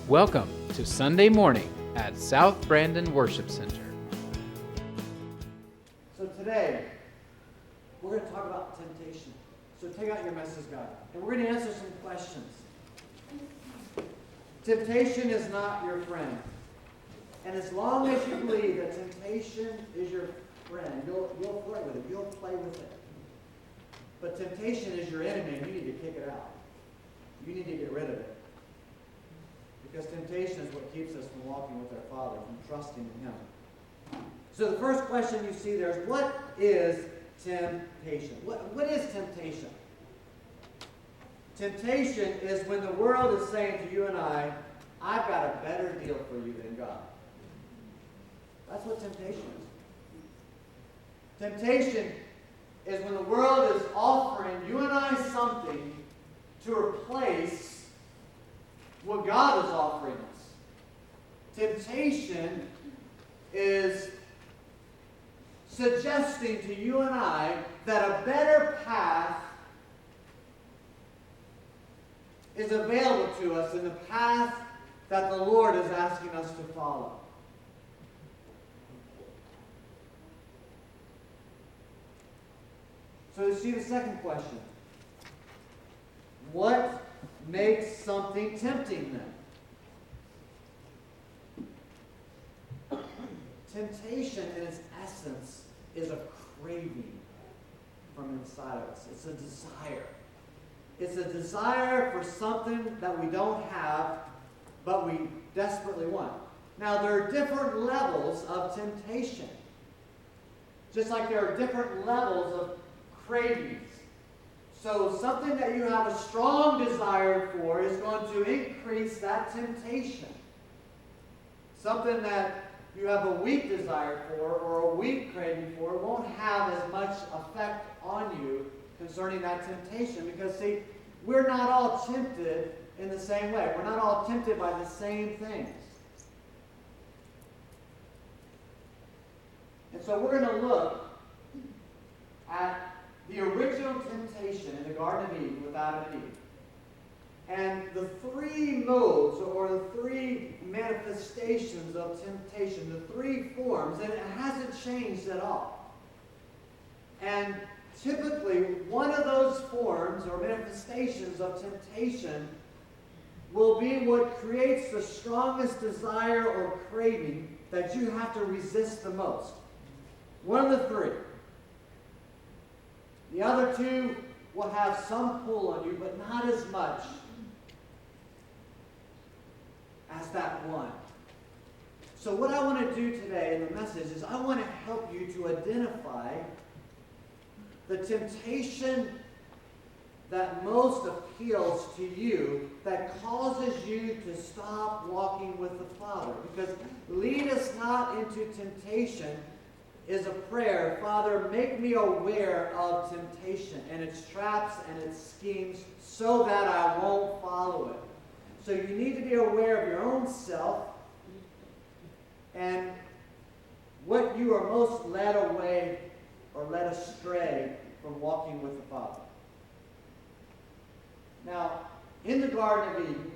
Welcome to Sunday morning at South Brandon Worship Center. So today, we're going to talk about temptation. So take out your message guide, and we're going to answer some questions. Temptation is not your friend. And as long as you believe that temptation is your friend, you'll flirt with it, you'll play with it. But temptation is your enemy, and you need to kick it out. You need to get rid of it. Because temptation is what keeps us from walking with our Father, from trusting in Him. So the first question you see there is, what is temptation? What is temptation? Temptation is when the world is saying to you and I, I've got a better deal for you than God. That's what temptation is. Temptation is when the world is offering you and I something to replace what God is offering us. Temptation is suggesting to you and I that a better path is available to us than the path that the Lord is asking us to follow. So you see the second question. What makes something tempting then? Temptation in its essence is a craving from inside of us. It's a desire. It's a desire for something that we don't have, but we desperately want. Now, there are different levels of temptation. Just like there are different levels of cravings. So something that you have a strong desire for is going to increase that temptation. Something that you have a weak desire for or a weak craving for won't have as much effect on you concerning that temptation. Because, see, we're not all tempted in the same way. We're not all tempted by the same things. And so we're going to look at the original temptation in the Garden of Eden with Adam and Eve. And the three modes or the three manifestations of temptation, the three forms, and it hasn't changed at all. And typically, one of those forms or manifestations of temptation will be what creates the strongest desire or craving that you have to resist the most. One of the three. The other two will have some pull on you, but not as much as that one. So what I want to do today in the message is I want to help you to identify the temptation that most appeals to you, that causes you to stop walking with the Father. Because lead us not into temptation is a prayer. Father, make me aware of temptation and its traps and its schemes so that I won't follow it. So you need to be aware of your own self and what you are most led away or led astray from walking with the Father. Now, in the Garden of Eden,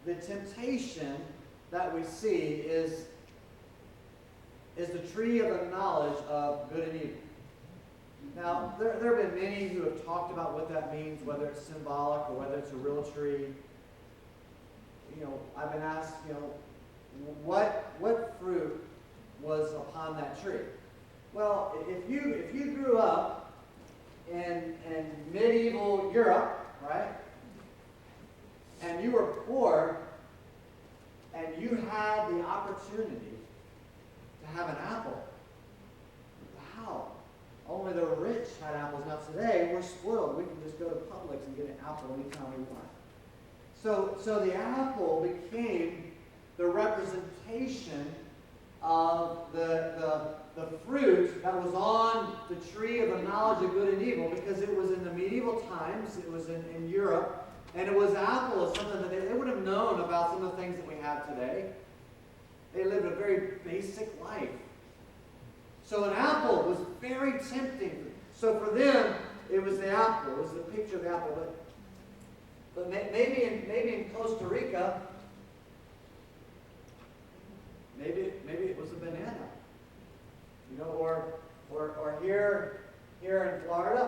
the temptation that we see is the tree of the knowledge of good and evil. Now, there have been many who have talked about what that means, whether it's symbolic or whether it's a real tree. I've been asked, what fruit was upon that tree? Well, if you grew up in medieval Europe, right, and you were poor, and you had the opportunity to have an apple. Wow. Only the rich had apples. Now today, we're spoiled. We can just go to Publix and get an apple anytime we want. So the apple became the representation of the fruit that was on the tree of the knowledge of good and evil, because it was in the medieval times, it was in Europe, and it was apple is something that they would have known about some of the things that we have today. They lived a very basic life. So an apple was very tempting. So for them, it was the apple. It was the picture of the apple. But maybe in Costa Rica, banana. Or here in Florida,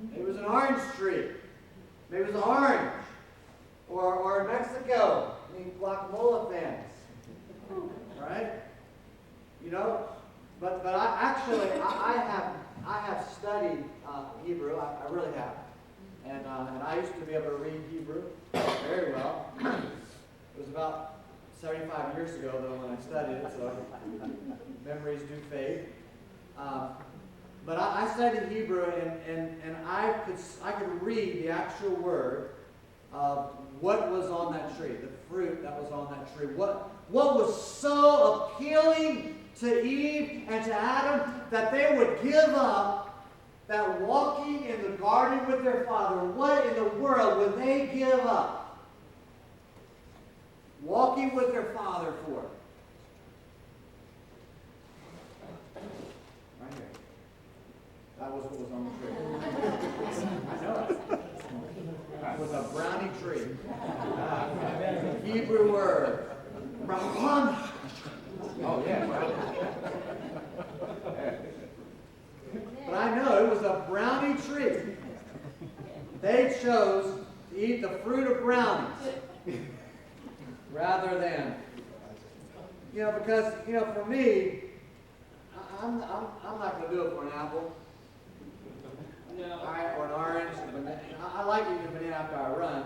maybe it was an orange tree. Maybe it was an orange. Or in Mexico, guacamole fans. Right? But I have studied Hebrew. I really have. And I used to be able to read Hebrew very well. It was about 75 years ago, though, when I studied it, so memories do fade. But I studied Hebrew, and I could read the actual word of what was on that tree, the fruit that was on that tree. What was so appealing to Eve and to Adam that they would give up that walking in the garden with their father? What in the world would they give up walking with their father for? Right here. That was what was on the tree. I know it. It was a brownie tree. Hebrew word. Brahman. Oh, yeah. But I know it was a brownie tree. They chose to eat the fruit of brownies rather than, because, for me, I'm not going to do it for an apple. Or an orange. I like eating a banana after I run.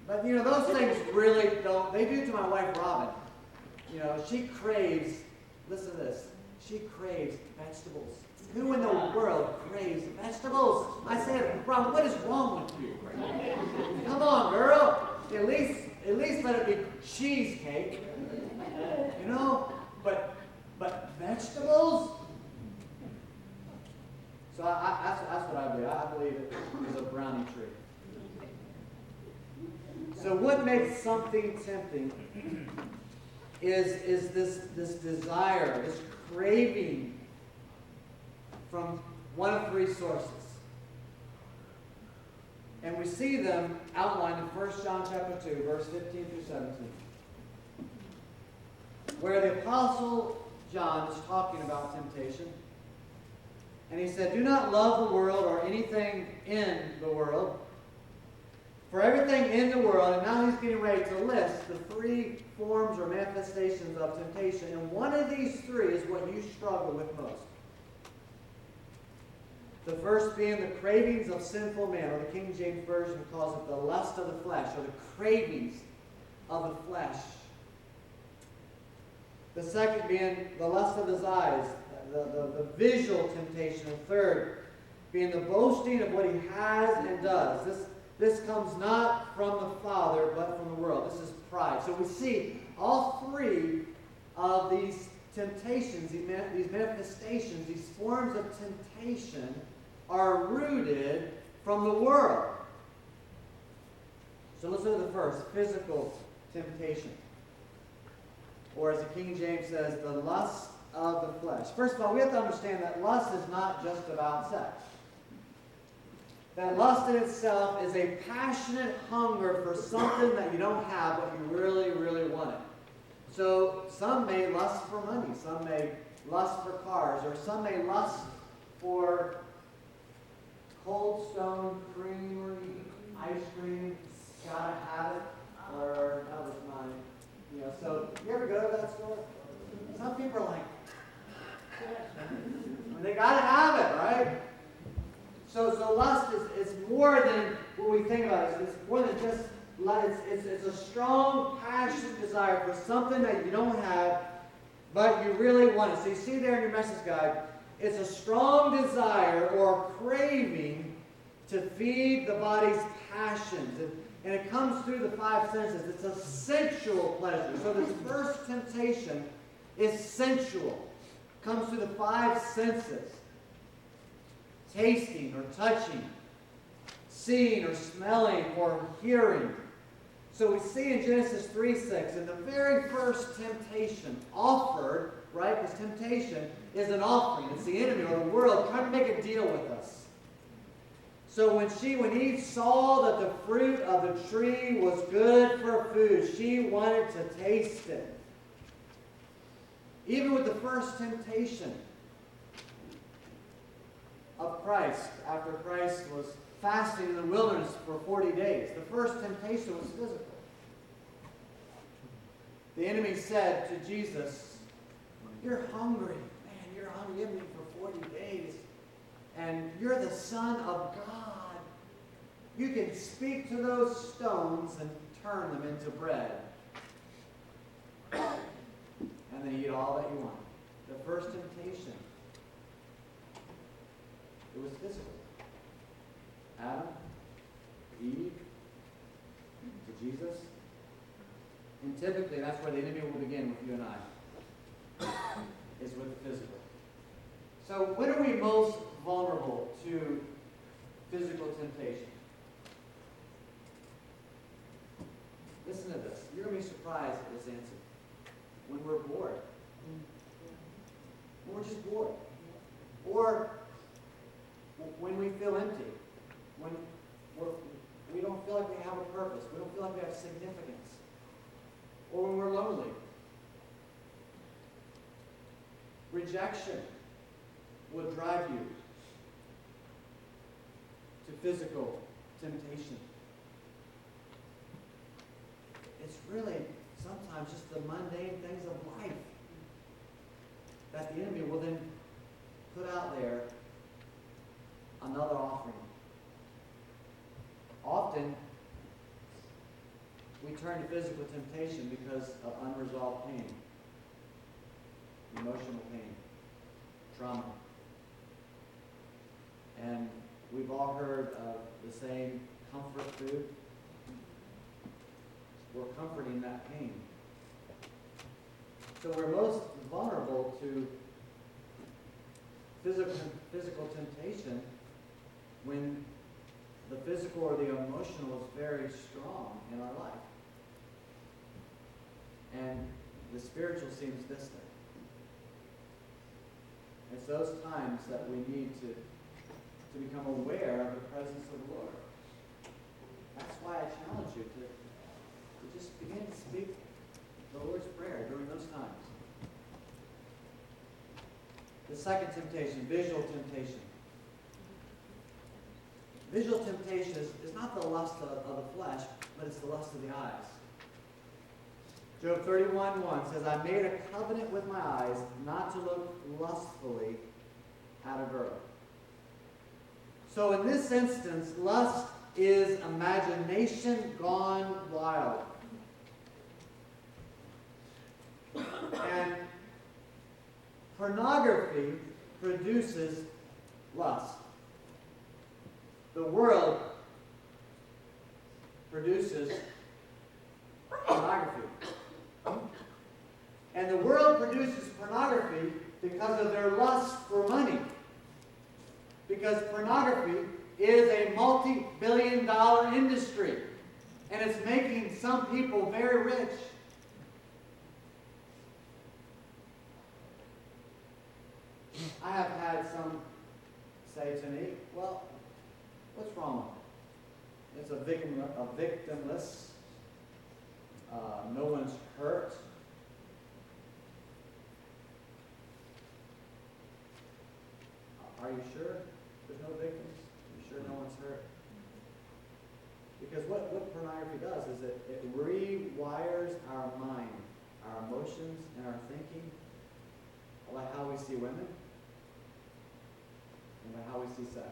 But, those things really don't. They do to my wife, Robin. She craves, listen to this, she craves vegetables. Who in the world craves vegetables? I said, Robin, what is wrong with you? Come on, girl. At least let it be cheesecake. But vegetables? So that's what I believe. I believe it is a brownie tree. So what makes something tempting is this desire, this craving from one of three sources. And we see them outlined in 1 John chapter 2, verse 15 through 17. Where the Apostle John is talking about temptation. And he said, do not love the world or anything in the world. For everything in the world, and now he's getting ready to list the three forms or manifestations of temptation. And one of these three is what you struggle with most. The first being the cravings of sinful man, or the King James Version calls it the lust of the flesh, or the cravings of the flesh. The second being the lust of his eyes, the visual temptation. And third being the boasting of what he has and does. This comes not from the Father, but from the world. This is pride. So we see all three of these temptations, these manifestations, these forms of temptation are rooted from the world. So let's look at the first, physical temptation. Or as the King James says, the lust of the flesh. First of all, we have to understand that lust is not just about sex. That lust in itself is a passionate hunger for something that you don't have, but you really, really want it. So some may lust for money, some may lust for cars, or some may lust for Cold Stone Creamery ice cream. Gotta have it, or that was mine. So you ever go to that store? Some people are like, they gotta have it, right? So lust is more than what we think about it. It's more than just lust. It's a strong, passionate desire for something that you don't have, but you really want it. So you see there in your message guide, it's a strong desire or craving to feed the body's passions. And it comes through the five senses. It's a sensual pleasure. So this first temptation is sensual. It comes through the five senses. Tasting or touching, seeing or smelling or hearing. So we see in Genesis 3:6, in the very first temptation offered, right? Because temptation is an offering. It's the enemy or the world trying to make a deal with us. So when Eve saw that the fruit of the tree was good for food, she wanted to taste it. Even with the first temptation of Christ, after Christ was fasting in the wilderness for 40 days, the first temptation was physical. The enemy said to Jesus, "You're hungry. Man, you're hungry. You've been for 40 days. And you're the Son of God. You can speak to those stones and turn them into bread. And then eat all that you want." The first temptation, it was physical. Adam, Eve, to Jesus. And typically that's where the enemy will begin with you and I, is with the physical. So when are we most vulnerable to physical temptation? Listen to this. You're going to be surprised at this answer. When we're bored. When we're just bored. Or when we feel empty. When we don't feel like we have a purpose. We don't feel like we have significance. Or when we're lonely. Rejection will drive you to physical temptation. It's really sometimes just the mundane things of life that the enemy will then put out there another offering. Often, we turn to physical temptation because of unresolved pain, emotional pain, trauma. And we've all heard of the saying, comfort food. We're comforting that pain. So we're most vulnerable to physical temptation when the physical or the emotional is very strong in our life. And the spiritual seems distant. It's those times that we need to become aware of the presence of the Lord. That's why I challenge you to just begin to speak the Lord's Prayer during those times. The second temptation, visual temptation. Visual temptation is not the lust of the flesh, but it's the lust of the eyes. Job 31:1 says, "I made a covenant with my eyes not to look lustfully at a girl." So in this instance, lust is imagination gone wild. And pornography produces lust. The world produces pornography. And the world produces pornography because of their lust for money. Because pornography is a multi-billion-dollar industry. And it's making some people very rich. I have had some say to me, "Well, what's wrong with it? It's a victimless. No one's hurt. Are you sure there's no victims? Are you sure no one's hurt?" Because what pornography does is it rewires our mind, our emotions, and our thinking about how we see women and about how we see sex.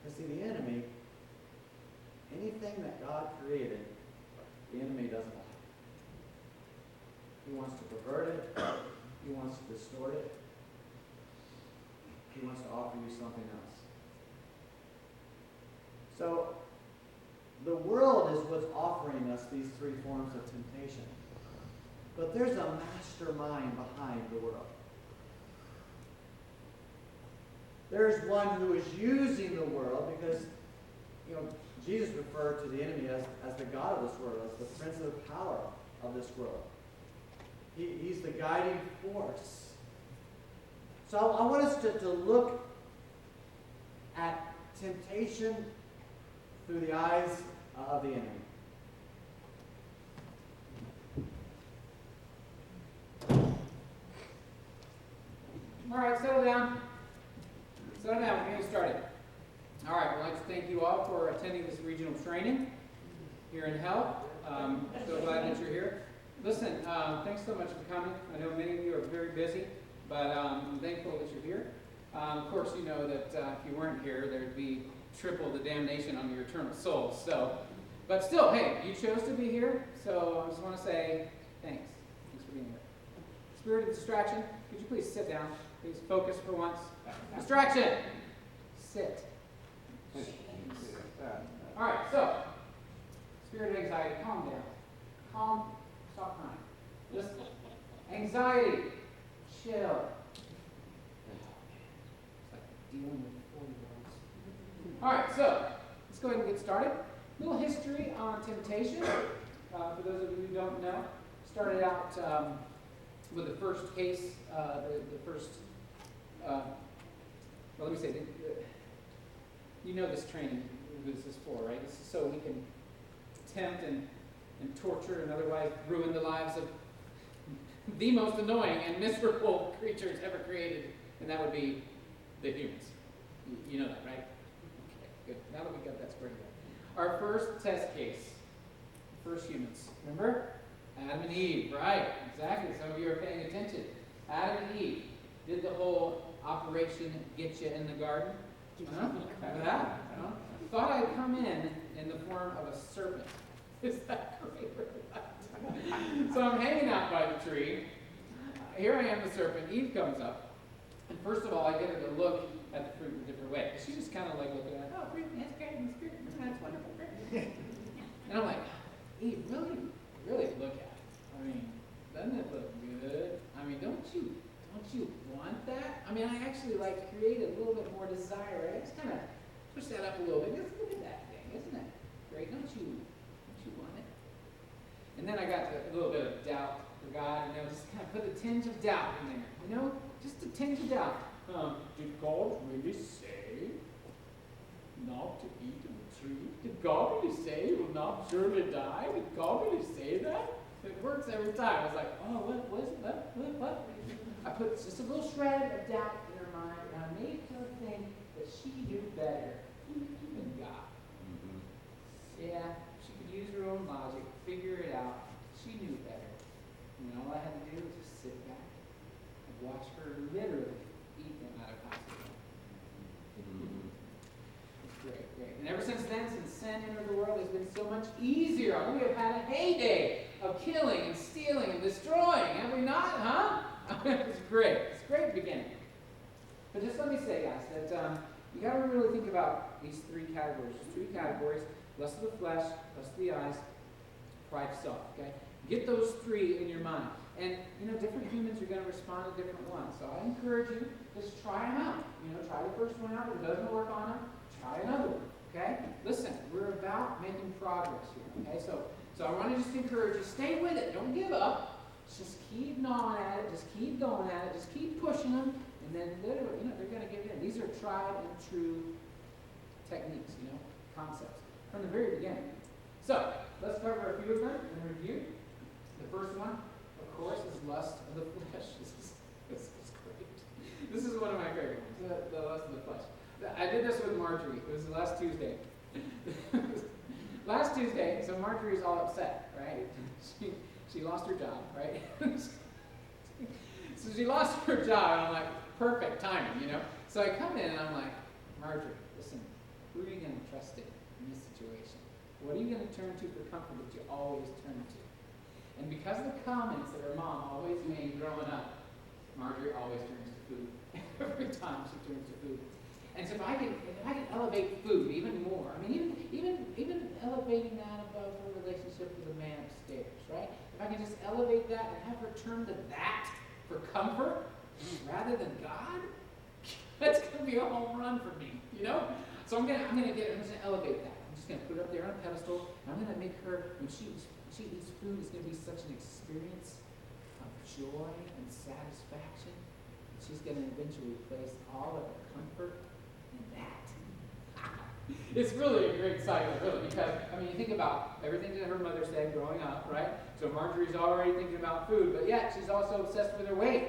Because see, the enemy, anything that God created, the enemy doesn't like. He wants to pervert it. He wants to distort it. He wants to offer you something else. So, the world is what's offering us these three forms of temptation. But there's a mastermind behind the world. There's one who is using the world because, Jesus referred to the enemy as the god of this world, as the prince of the power of this world. He's the guiding force. So I want us to look at temptation through the eyes of the enemy. All right, settle down. Settle down, we're getting started. All right, I'd like to thank you all for attending this regional training here in Hell. So glad that you're here. Listen, thanks so much for coming. I know many of you are very busy, but I'm thankful that you're here. Of course, you know that if you weren't here, there'd be triple the damnation on your eternal souls. So, but still, hey, you chose to be here, so I just want to say thanks. Thanks for being here. Spirit of distraction, could you please sit down? Please focus for once. Distraction! Sit. All right, so, spirit of anxiety, calm down. Calm, stop crying. Listen. Anxiety, chill. It's like dealing with 40-year-olds. All right, so, let's go ahead and get started. A little history on temptation. For those of you who don't know, started out with the first case, the first, well, let me say, you know this training, who this is for, right? This is so we can tempt and torture and otherwise ruin the lives of the most annoying and miserable creatures ever created, and that would be the humans. You know that, right? Okay, good. Now that we got that squared away. Our first test case, first humans. Remember? Adam and Eve, right? Exactly. Some of you are paying attention. Adam and Eve did the whole Operation Get You in the Garden. Remember that? Thought I'd come in the form of a serpent. Is that great? So I'm hanging out by the tree. Here I am, the serpent. Eve comes up. And first of all, I get her to look at the fruit in a different way. She just kind of like looking at it. Oh, fruit, that's great. That's wonderful. And I'm like, Eve, really look at it. I mean, doesn't it look good? I mean, don't you want that? I mean, I actually like create a little bit more desire. I just kind of push that up a little bit. Just look at that thing, isn't it great? Don't you want it? And then I got a little bit of doubt for God, just kind of put a tinge of doubt in there, just a tinge of doubt. Did God really say not to eat of the tree? Did God really say you will not surely die? Did God really say that? It works every time. I was like, oh, what? I put just a little shred of doubt in her mind, and I made her think that she knew better than God. Mm-hmm. Yeah, she could use her own logic, figure it out. She knew better. And all I had to do was just sit back and watch her literally eat them out of possible. Mm-hmm. It's great. And ever since then, since sin entered the world, it's been so much easier. We have had a heyday of killing and stealing and destroying, have we not, huh? It's great. It's a great beginning. But just let me say, guys, that you got to really think about these three categories. There's three categories: lust of the flesh, lust of the eyes, pride of self. Okay, get those three in your mind. And different humans are going to respond to different ones. So I encourage you, just try them out. Try the first one out. If it doesn't work on them, try another one. Okay? Listen, we're about making progress here. Okay? So I want to just encourage you, stay with it. Don't give up. Just keep gnawing at it. Just keep going at it. Just keep pushing them. And then literally, they're going to give in. These are tried and true techniques, concepts from the very beginning. So let's cover a few of them in review. The first one, of course, is lust of the flesh. This is great. This is one of my favorite ones, the lust of the flesh. I did this with Marjorie. It was last Tuesday. Last Tuesday, so Marjorie's all upset, right? She lost her job, right? So she lost her job, and I'm like, perfect timing, So I come in and I'm like, Marjorie, listen, who are you going to trust in this situation? What are you going to turn to for comfort that you always turn to? And because of the comments that her mom always made growing up, Marjorie always turns to food. Every time she turns to food. And so if I can elevate food even more, I mean, even elevating that above her relationship with the man upstairs, right? If I can just elevate that and have her turn to that for comfort rather than God, that's going to be a home run for me, So I'm going to elevate that. I'm just going to put it up there on a pedestal. And I'm going to make her, when she eats food, it's going to be such an experience of joy and satisfaction. She's going to eventually place all of her comfort in that. It's really a great cycle, really, because, you think about everything that her mother said growing up, right? So Marjorie's already thinking about food, but yet she's also obsessed with her weight.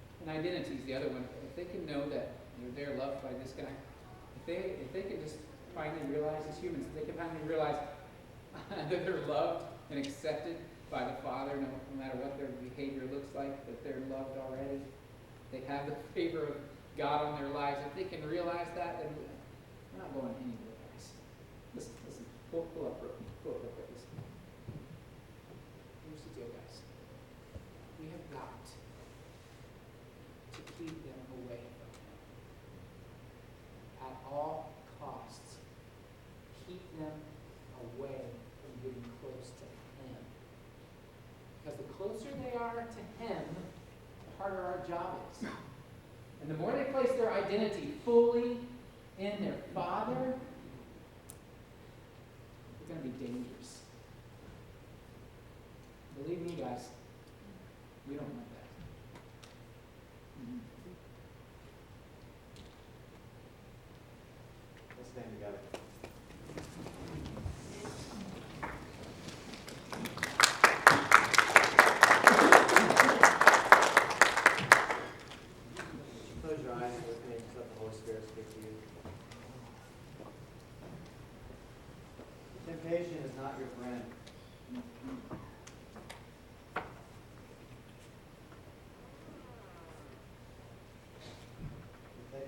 And identity is the other one. If they can know that they're loved by this guy, if they can just finally realize as humans, if they can finally realize that they're loved and accepted by the Father, no matter what their behavior looks like, that they're loved already. They have the favor of God on their lives. If they can realize that, then we're not going anywhere, guys. Listen. Pull up real quick. Listen. Here's the deal, guys. We have got to keep them away from Him. At all costs, keep them away from getting close to Him. Because the closer they are to Him, the harder our job is. And the more they place their identity fully in their Father, it's going to be dangerous. Believe me, guys, we don't want that. Let's stand together. Close your eyes with me. Just let the Holy Spirit speak to you. Temptation is not your friend.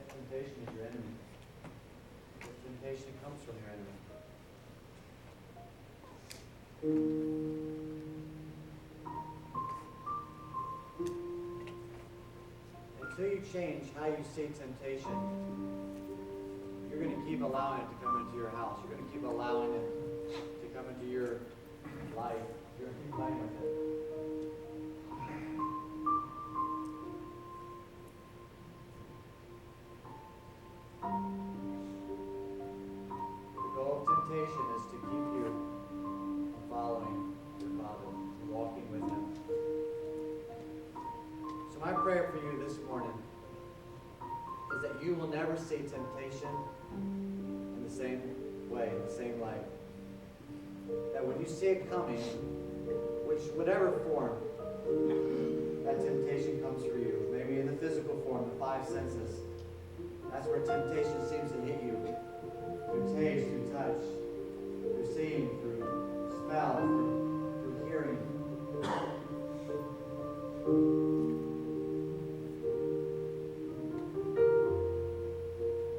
Temptation is your enemy. Temptation comes from your enemy. Until you change how you see temptation, you're going to keep allowing it to come into your house. You're going to keep allowing it to come into your life. You're going to keep playing with it. The goal of temptation is to keep you following your Father, walking with Him. So my prayer for you this morning is that you will never see temptation in the same way, in the same light. That when you see it coming, whatever form that temptation comes for you, maybe in the physical form, the five senses, that's where temptation seems to hit you. Through taste, through touch, through seeing, through smell, through hearing.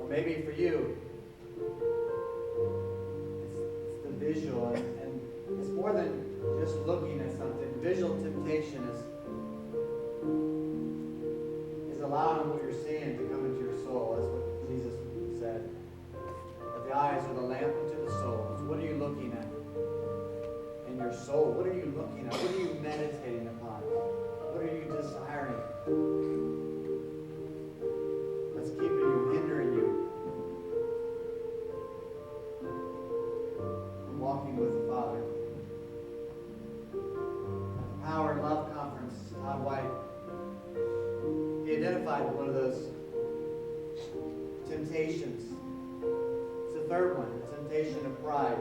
Or maybe for you, it's the visual, and it's more than just looking at something. Visual temptation is allowing what you're seeing to come into your soul. That's what Jesus said. That the eyes are the lamp unto the soul. So what are you looking at in your soul? What are you looking at? What are you meditating upon? What are you desiring? That's keeping you, hindering you from walking with the Father. At the Power and Love Conference, Todd White, he identified one of those temptations. It's the third one, the temptation of pride.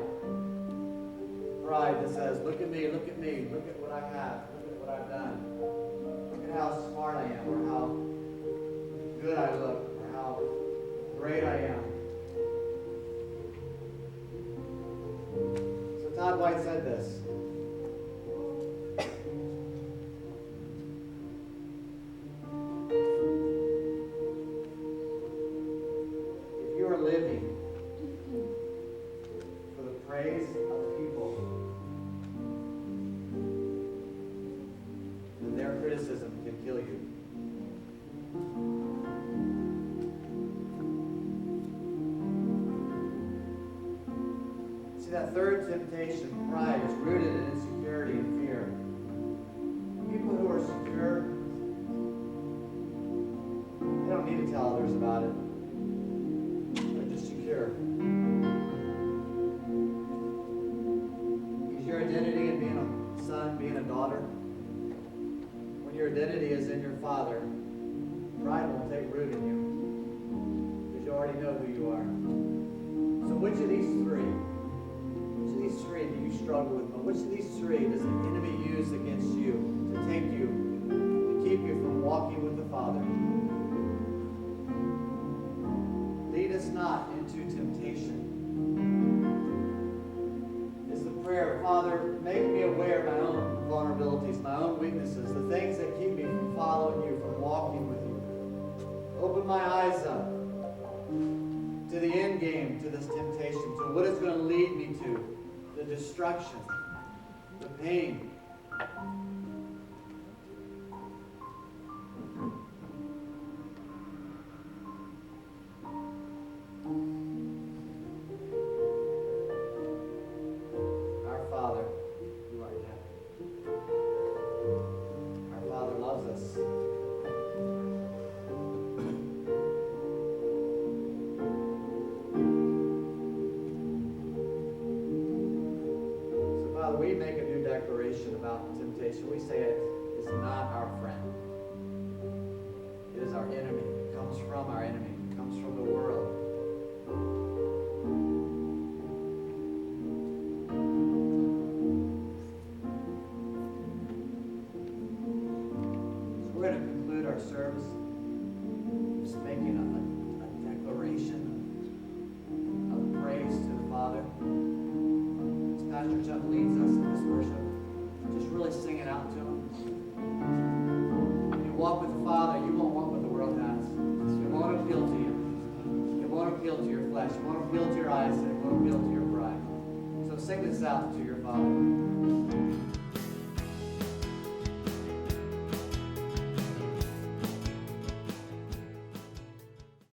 Pride that says, look at me, look at me, look at what I have, look at what I've done. Look at how smart I am, or how good I look, or how great I am. So Todd White said this. Living for the praise of people, then their criticism can kill you. See, that third temptation, pride, is rooted in insecurity and fear. People who are secure, they don't need to tell others about it. Is your identity in being a son, being a daughter? When your identity is in your Father, pride won't take root in you because you already know who you are. So which of these three do you struggle with? Which of these three does the enemy use against you to take you, to keep you from walking walking with the Father. Lead us not into temptation. Is the prayer, Father, make me aware of my own vulnerabilities, my own weaknesses, the things that keep me from following you, from walking with you. Open my eyes up to the end game, to this temptation, to what it's going to lead me to, the destruction, the pain. Our Father, who art in heaven. Our Father loves us. So, Father, we make a new declaration about temptation. We say it is not our friend. It is our enemy. It comes from our enemy. It comes from the world. So we're going to conclude our service just making a declaration of praise to the Father. As Pastor Chuck leads us in this worship, just really sing it out to Him. When you walk with the Father, you won't want what the world has. It won't appeal to you. It won't appeal to your flesh. It won't appeal to your eyes. And it won't appeal to your pride. So sing this out to your Father.